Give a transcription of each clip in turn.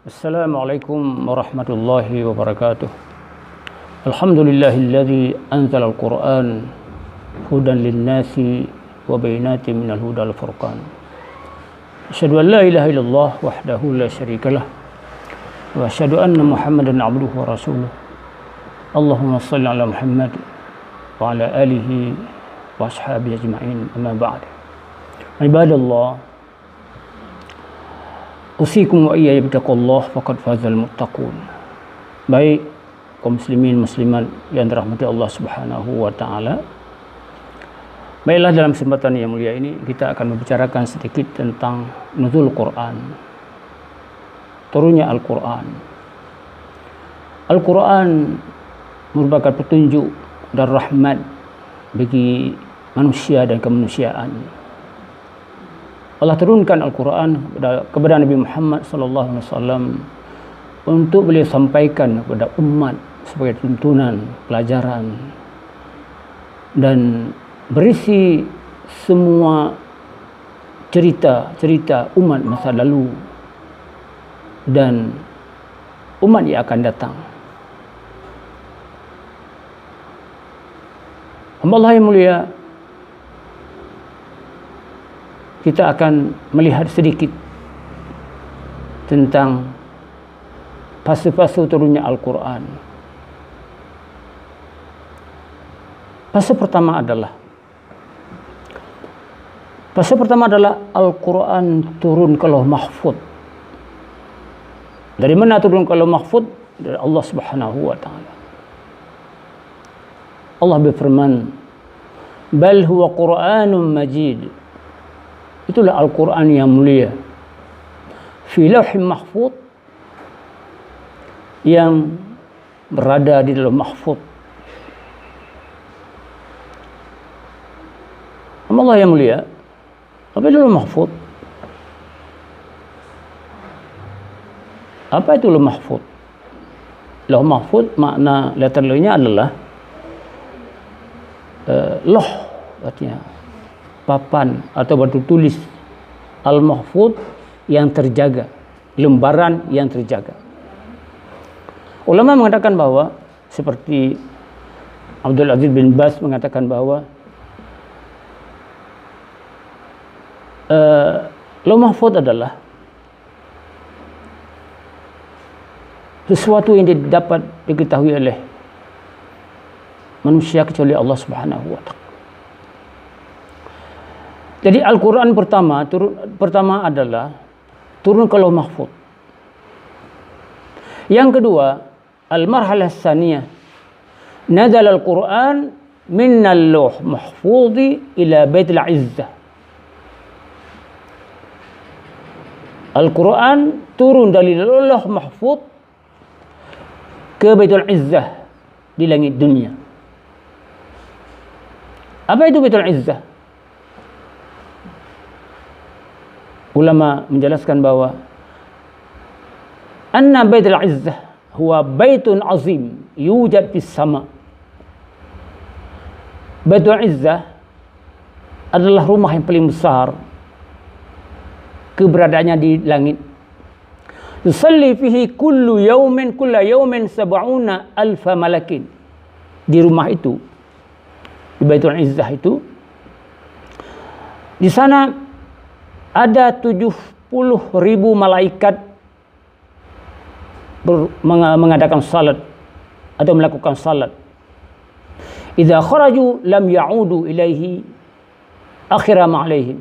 Assalamualaikum warahmatullahi wabarakatuh. Alhamdulillahilladzi anzala al-Qur'an hudan lin-nasi wa bayyinatin minal huda wal furqan. Asyhadu an la ilaha illallah wahdahu la syarikalah wa asyhadu anna Muhammadan abduhu wa rasuluh. Allahumma shalli ala Muhammad wa ala alihi wa ashabihi ajma'in. Amma ba'd. Ibadallah, usikum wa iyaya bittaqullah faqad fazal muttaqun. Baik kaum muslimin muslimat yang dirahmati Allah Subhanahu wa taala. Baiklah, dalam kesempatan yang mulia ini kita akan membicarakan sedikit tentang nuzul Quran. Turunnya Al-Quran. Al-Quran merupakan petunjuk dan rahmat bagi manusia dan kemanusiaan. Allah turunkan Al-Quran kepada Nabi Muhammad SAW untuk beliau sampaikan kepada umat sebagai tuntunan, pelajaran, dan berisi semua cerita-cerita umat masa lalu dan umat yang akan datang. Allah yang mulia, kita akan melihat sedikit tentang fase-fase turunnya Al-Quran. Fase pertama adalah Al-Quran turun ke Lauh Mahfuz. Dari mana turun ke Lauh Mahfuz? Dari Allah Subhanahu wa taala. Allah berfirman, "Bal huwa Qur'anun Majid." Itulah Al-Quran yang mulia, fi lauhin mahfuz, yang berada di dalam mahfuz. Allah yang mulia, apa itu lauh mahfuz? Apa itu lauh mahfuz? Lauh mahfuz makna letternya adalah loh, artinya papan atau batu tulis. Al-Mahfuz yang terjaga, lembaran yang terjaga. Ulama mengatakan bahwa, seperti Abdul Aziz bin Baz mengatakan bahwa Lauh Mahfuz adalah sesuatu yang tidak dapat diketahui oleh manusia kecuali Allah Subhanahu wa taala. Jadi Al-Quran pertama adalah turun ke Lauh Mahfuz. Yang kedua, al-marhalah tsaniyah, nazal Al-Quran min al-Lauh Mahfuz ila Baitul Izzah. Al-Quran turun dari Lauh Mahfuz ke Baitul Izzah di langit dunia. Apa itu Baitul Izzah? Ulama menjelaskan bahwa anna Baitul Izzah huwa baitun azim yujad fis sama. Baitul Izzah adalah rumah yang paling besar, keberadaannya di langit. Yusalli fihi kulla yawmin sab'una alfa malakin. Di rumah itu, di Baitul Izzah itu, di sana ada 70.000 malaikat mengadakan salat atau melakukan salat. Idza kharaju lam ya'udu ilaihi akhira ma alaihim.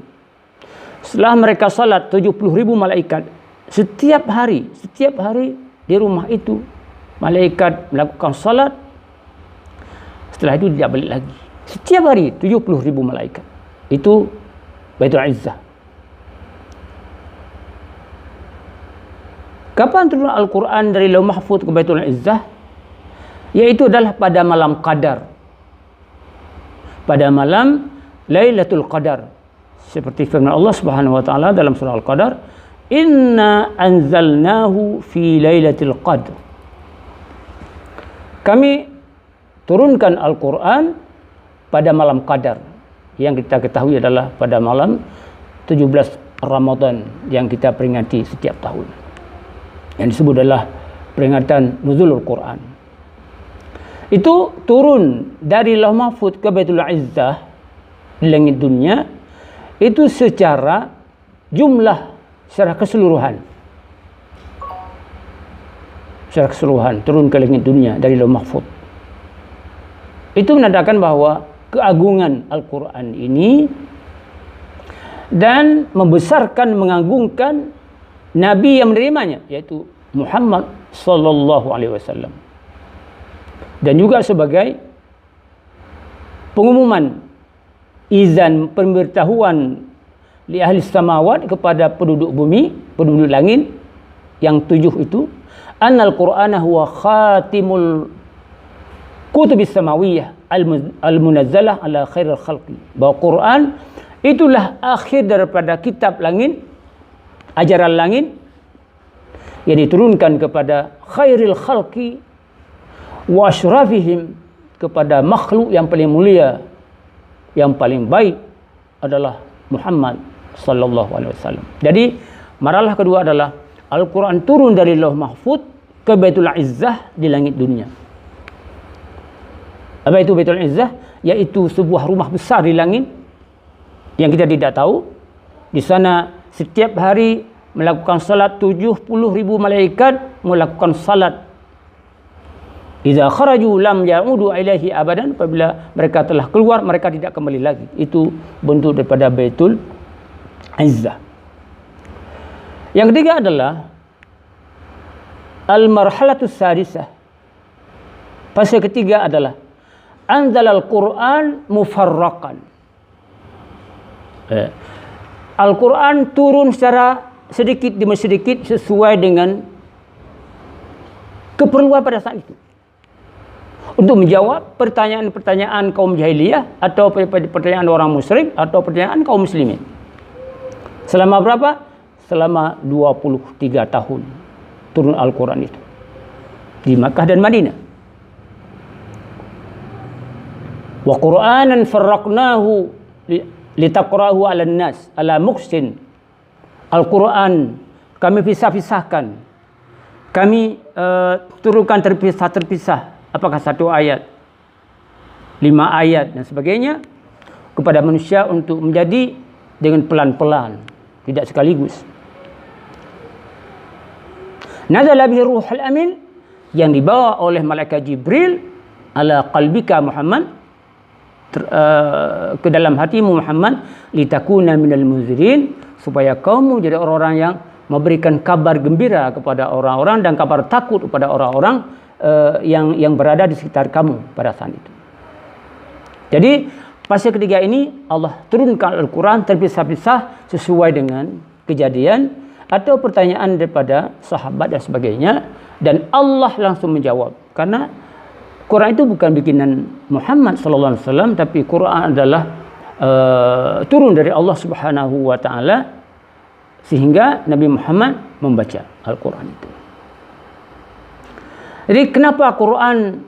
Setelah mereka salat, 70.000 malaikat setiap hari di rumah itu malaikat melakukan salat. Setelah itu tidak balik lagi. Setiap hari 70.000 malaikat. Itu Baitul Izzah. Kapan turun Al-Quran dari Lauh Mahfuz ke Baitul Izzah? Yaitu adalah pada malam Qadar. Pada malam Lailatul Qadar. Seperti firman Allah Subhanahu wa taala dalam surah Al-Qadar, "Inna anzalnahu fi Lailatul Qadr." Kami turunkan Al-Quran pada malam Qadar, yang kita ketahui adalah pada malam 17 Ramadan yang kita peringati setiap tahun. yang disebut adalah peringatan nuzulul Quran. Itu turun dari Lauh Mahfuz ke Baitul Izzah di langit dunia itu secara jumlah, secara keseluruhan. Secara keseluruhan turun ke langit dunia dari Lauh Mahfuz. Itu menandakan bahwa keagungan Al-Quran ini dan membesarkan, mengagungkan Nabi yang menerimanya, yaitu Muhammad sallallahu alaihi wasallam. Dan juga sebagai pengumuman, izan, pemberitahuan li ahli samawat kepada penduduk bumi, penduduk langit yang 7 itu, annal Qur'ana huwa khatimul kutubis samawiyah al-munazzalah ala khairil khalqi. Bahwa Quran itulah akhir daripada kitab langit, ajaran langit yang diturunkan kepada khairil khalqi wa asyrafihim, kepada makhluk yang paling mulia, yang paling baik adalah Muhammad sallallahu alaihi wasallam. Jadi marhalah kedua adalah Al-Quran turun dari Lauh Mahfuz ke Baitul Izzah di langit dunia. Apa itu Baitul Izzah? Yaitu sebuah rumah besar di langit yang kita tidak tahu. Di sana setiap hari melakukan salat 70,000 malaikat melakukan salat. Idza kharaju lam ya'udu ilaihi abadan, apabila mereka telah keluar mereka tidak kembali lagi. Itu bentuk daripada Baitul Izzah. Yang ketiga adalah al-marhalatus sadisah. Fase ketiga adalah anzalal Quran mufarraqan. Al-Quran turun secara sedikit demi sedikit sesuai dengan keperluan pada saat itu, untuk menjawab pertanyaan-pertanyaan kaum jahiliyah atau pertanyaan orang musyrik atau pertanyaan kaum muslimin. Selama berapa? Selama 23 tahun turun Al-Quran itu di Makkah dan Madinah. Wa Qur'anan farraqnahu litaqra'ahu 'alan nas ala muqsin. Al-Quran kami pisah-pisahkan. Kami turunkan terpisah-terpisah. Apakah 1 ayat, 5 ayat dan sebagainya kepada manusia untuk menjadi dengan pelan-pelan, tidak sekaligus. Nazala bihi ruhul amin, yang dibawa oleh malaikat Jibril ala qalbika Muhammad, ke dalam hatimu Muhammad, litakuna minal munzirin, supaya kamu jadi orang-orang yang memberikan kabar gembira kepada orang-orang dan kabar takut kepada orang-orang yang berada di sekitar kamu pada saat itu. Jadi fase ketiga ini Allah turunkan Al-Quran terpisah-pisah sesuai dengan kejadian atau pertanyaan daripada sahabat dan sebagainya, dan Allah langsung menjawab, karena Quran itu bukan bikinan Muhammad sallallahu alaihi wasallam, tapi Quran adalah turun dari Allah Subhanahu wa taala, sehingga Nabi Muhammad membaca Al-Quran itu. Jadi kenapa Quran,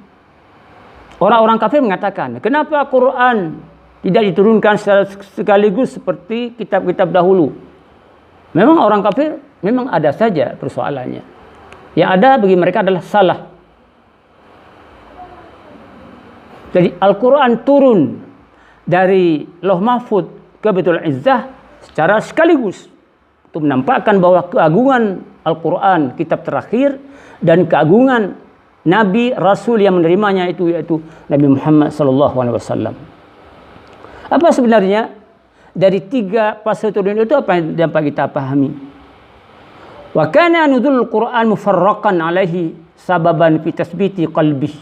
orang-orang kafir mengatakan, kenapa Quran tidak diturunkan sekaligus seperti kitab-kitab dahulu? Memang orang kafir memang ada saja persoalannya. Yang ada bagi mereka adalah salah. Jadi Al-Quran turun dari Lauh Mahfuz ke Baitul Izzah secara sekaligus untuk menampakkan bahwa keagungan Al-Quran, kitab terakhir, dan keagungan Nabi Rasul yang menerimanya itu, yaitu Nabi Muhammad SAW. Apa sebenarnya dari 3 fase turun itu, apa yang dapat kita pahami? Wa kana nuzulul Quran mufarraqan alaihi sababan fi tasbiti qalbihi.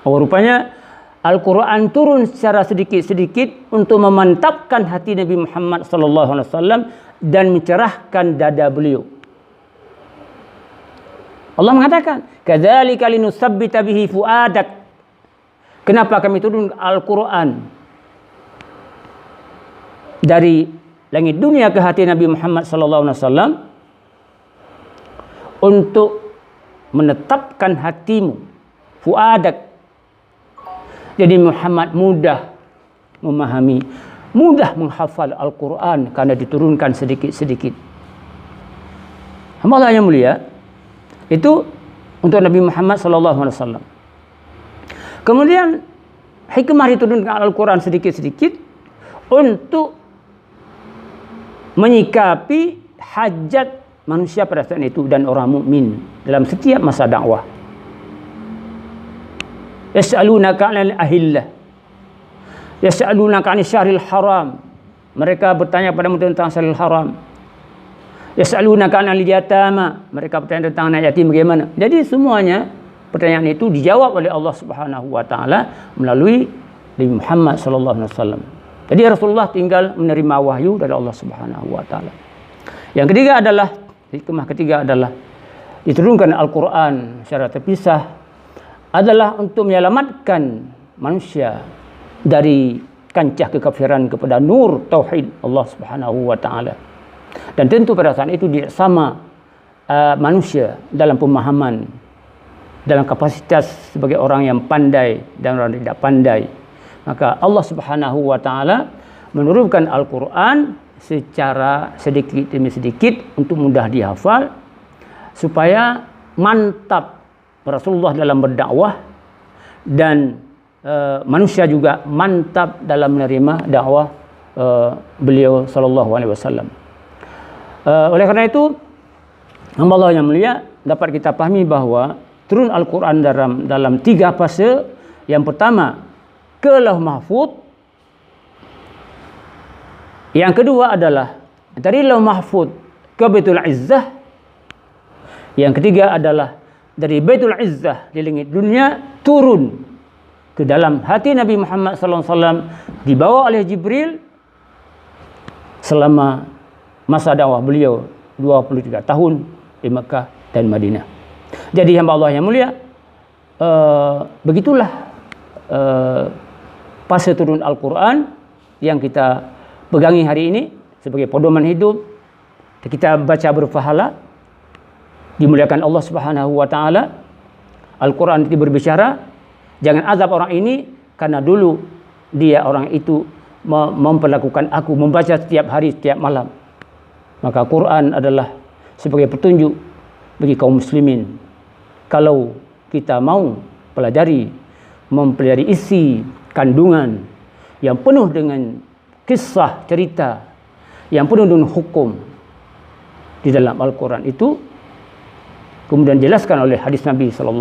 Rupanya Al-Quran turun secara sedikit-sedikit untuk memantapkan hati Nabi Muhammad SAW dan mencerahkan dada beliau. Allah mengatakan, kadzalika linusabbita bihi fuadak. Kenapa kami turun Al-Quran dari langit dunia ke hati Nabi Muhammad SAW? Untuk menetapkan hatimu, fuadak. Jadi Muhammad mudah memahami, mudah menghafal Al-Quran karena diturunkan sedikit-sedikit. Allah yang mulia, Itu untuk Nabi Muhammad SAW. Kemudian hikmah diturunkan Al-Quran sedikit-sedikit untuk menyikapi hajat manusia pada saat itu dan orang mukmin dalam setiap masa dakwah. Yas'alunaka 'anil ahillah. Yas'alunaka 'anil syahril haram. Mereka bertanya padamu tentang syahril haram. Yas'alunaka 'anil yatama. Mereka bertanya tentang anak yatim bagaimana. Jadi semuanya pertanyaan itu dijawab oleh Allah Subhanahu wa taala melalui Nabi Muhammad sallallahu alaihi wasallam. Jadi Rasulullah tinggal menerima wahyu dari Allah Subhanahu wa taala. Yang ketiga adalah hikmah ketiga adalah diturunkan Al-Qur'an secara terpisah adalah untuk menyelamatkan manusia dari kancah kekafiran kepada nur tauhid Allah Subhanahu wa taala. Dan tentu pada saat itu dia sama manusia dalam pemahaman, dalam kapasitas sebagai orang yang pandai dan orang yang tidak pandai. Maka Allah Subhanahu wa taala menurunkan Al-Qur'an secara sedikit demi sedikit untuk mudah dihafal supaya mantap Rasulullah dalam berdakwah dan manusia juga mantap dalam menerima dakwah beliau sallallahu alaihi wasallam. Oleh karena itu hamba Allah yang mulia dapat kita pahami bahawa turun Al-Quran dalam 3 fase. Yang pertama ke Lauh Mahfuz. Yang kedua adalah dari Lauh Mahfuz ke Baitul Izzah. Yang ketiga adalah dari Baitul Izzah di langit dunia turun ke dalam hati Nabi Muhammad SAW dibawa oleh Jibril selama masa dakwah beliau 23 tahun di Mekah dan Madinah. Jadi hamba Allah yang mulia, begitulah fase turun Al-Quran yang kita pegangi hari ini sebagai pedoman hidup. Kita baca berpahala, dimuliakan Allah Subhanahu wa taala. Al-Quran itu berbicara, jangan azab orang ini karena dulu dia orang itu memperlakukan aku, membaca setiap hari, setiap malam. Maka Quran adalah sebagai petunjuk bagi kaum muslimin. Kalau kita mau mempelajari isi kandungan yang penuh dengan kisah cerita, yang penuh dengan hukum di dalam Al-Quran itu, kemudian dijelaskan oleh hadis Nabi SAW.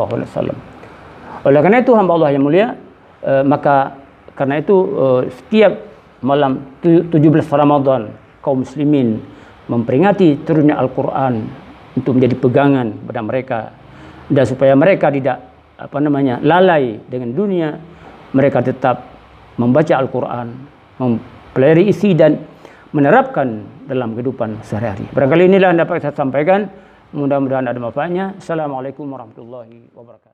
Oleh karena itu hamba Allah yang mulia, maka karena itu setiap malam 17 Ramadan kaum muslimin memperingati turunnya Al-Quran untuk menjadi pegangan pada mereka, dan supaya mereka tidak lalai dengan dunia, mereka tetap membaca Al-Quran, mempelajari isi dan menerapkan dalam kehidupan sehari-hari. Barangkali inilah yang dapat saya sampaikan, mudah-mudahan ada manfaatnya. Assalamualaikum warahmatullahi wabarakatuh.